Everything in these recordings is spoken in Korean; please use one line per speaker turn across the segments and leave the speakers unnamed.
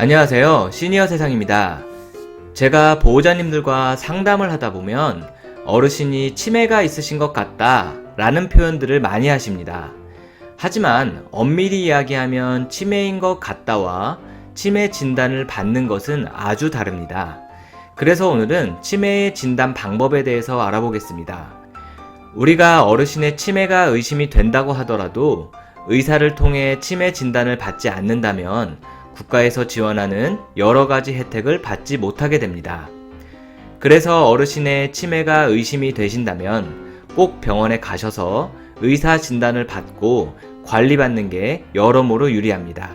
안녕하세요. 시니어 세상입니다. 제가 보호자님들과 상담을 하다 보면 어르신이 치매가 있으신 것 같다 라는 표현들을 많이 하십니다. 하지만 엄밀히 이야기하면 치매인 것 같다와 치매 진단을 받는 것은 아주 다릅니다. 그래서 오늘은 치매의 진단 방법에 대해서 알아보겠습니다. 우리가 어르신의 치매가 의심이 된다고 하더라도 의사를 통해 치매 진단을 받지 않는다면 국가에서 지원하는 여러 가지 혜택을 받지 못하게 됩니다. 그래서 어르신의 치매가 의심이 되신다면 꼭 병원에 가셔서 의사 진단을 받고 관리받는 게 여러모로 유리합니다.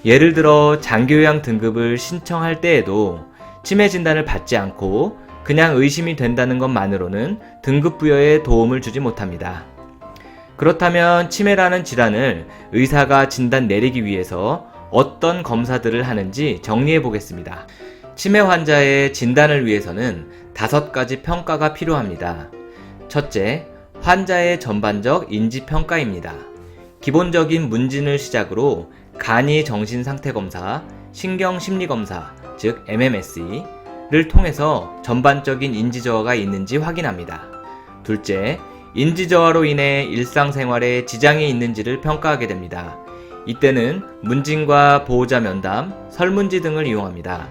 예를 들어 장기요양 등급을 신청할 때에도 치매 진단을 받지 않고 그냥 의심이 된다는 것만으로는 등급 부여에 도움을 주지 못합니다. 그렇다면 치매라는 질환을 의사가 진단 내리기 위해서 어떤 검사들을 하는지 정리해 보겠습니다. 치매 환자의 진단을 위해서는 5가지 평가가 필요합니다. 첫째, 환자의 전반적 인지평가입니다. 기본적인 문진을 시작으로 간이 정신상태검사, 신경심리검사, 즉 MMSE를 통해서 전반적인 인지저하가 있는지 확인합니다. 둘째, 인지저하로 인해 일상생활에 지장이 있는지를 평가하게 됩니다. 이때는 문진과 보호자 면담, 설문지 등을 이용합니다.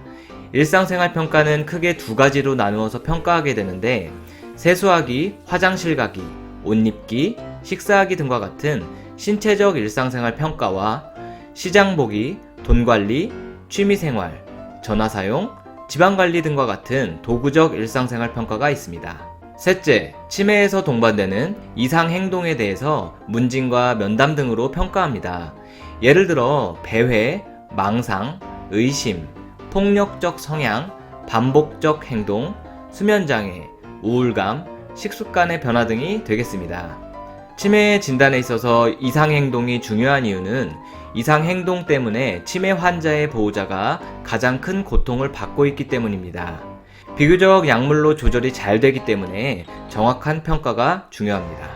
일상생활 평가는 크게 2가지로 나누어서 평가하게 되는데 세수하기, 화장실 가기, 옷 입기, 식사하기 등과 같은 신체적 일상생활 평가와 시장 보기, 돈 관리, 취미생활, 전화 사용, 지방 관리 등과 같은 도구적 일상생활 평가가 있습니다. 셋째, 치매에서 동반되는 이상 행동에 대해서 문진과 면담 등으로 평가합니다. 예를 들어 배회, 망상, 의심, 폭력적 성향, 반복적 행동, 수면장애, 우울감, 식습관의 변화 등이 되겠습니다. 치매 진단에 있어서 이상행동이 중요한 이유는 이상행동 때문에 치매 환자의 보호자가 가장 큰 고통을 받고 있기 때문입니다. 비교적 약물로 조절이 잘 되기 때문에 정확한 평가가 중요합니다.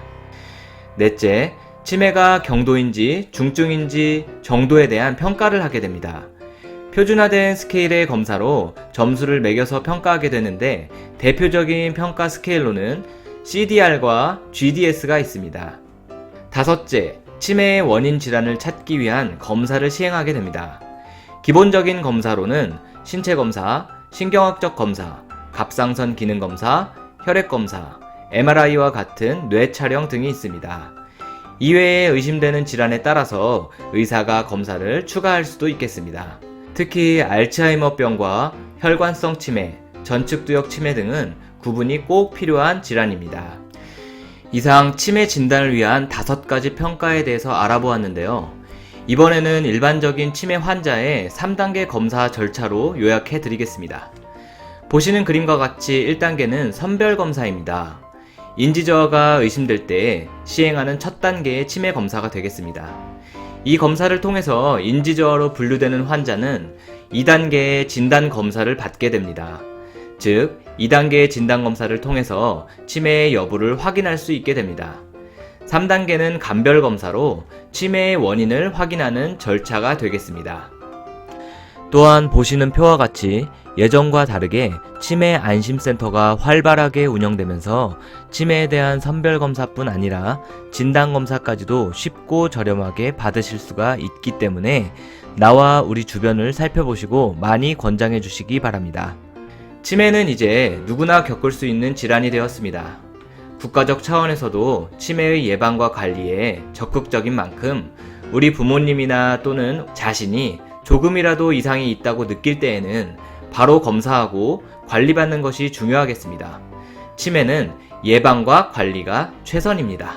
넷째, 치매가 경도인지 중증인지 정도에 대한 평가를 하게 됩니다. 표준화된 스케일의 검사로 점수를 매겨서 평가하게 되는데 대표적인 평가 스케일로는 CDR과 GDS가 있습니다. 다섯째, 치매의 원인 질환을 찾기 위한 검사를 시행하게 됩니다. 기본적인 검사로는 신체검사, 신경학적 검사, 갑상선 기능검사, 혈액검사, MRI와 같은 뇌촬영 등이 있습니다. 이외에 의심되는 질환에 따라서 의사가 검사를 추가할 수도 있겠습니다. 특히 알츠하이머병과 혈관성 치매, 전측두역 치매 등은 구분이 꼭 필요한 질환입니다. 이상 치매 진단을 위한 5가지 평가에 대해서 알아보았는데요. 이번에는 일반적인 치매 환자의 3단계 검사 절차로 요약해 드리겠습니다. 보시는 그림과 같이 1단계는 선별검사입니다. 인지저하가 의심될 때 시행하는 첫 단계의 치매 검사가 되겠습니다. 이 검사를 통해서 인지저하로 분류되는 환자는 2단계의 진단검사를 받게 됩니다. 즉, 2단계의 진단검사를 통해서 치매의 여부를 확인할 수 있게 됩니다. 3단계는 감별검사로 치매의 원인을 확인하는 절차가 되겠습니다. 또한 보시는 표와 같이 예전과 다르게 치매 안심센터가 활발하게 운영되면서 치매에 대한 선별검사뿐 아니라 진단검사까지도 쉽고 저렴하게 받으실 수가 있기 때문에 나와 우리 주변을 살펴보시고 많이 권장해 주시기 바랍니다. 치매는 이제 누구나 겪을 수 있는 질환이 되었습니다. 국가적 차원에서도 치매의 예방과 관리에 적극적인 만큼 우리 부모님이나 또는 자신이 조금이라도 이상이 있다고 느낄 때에는 바로 검사하고 관리받는 것이 중요하겠습니다. 치매는 예방과 관리가 최선입니다.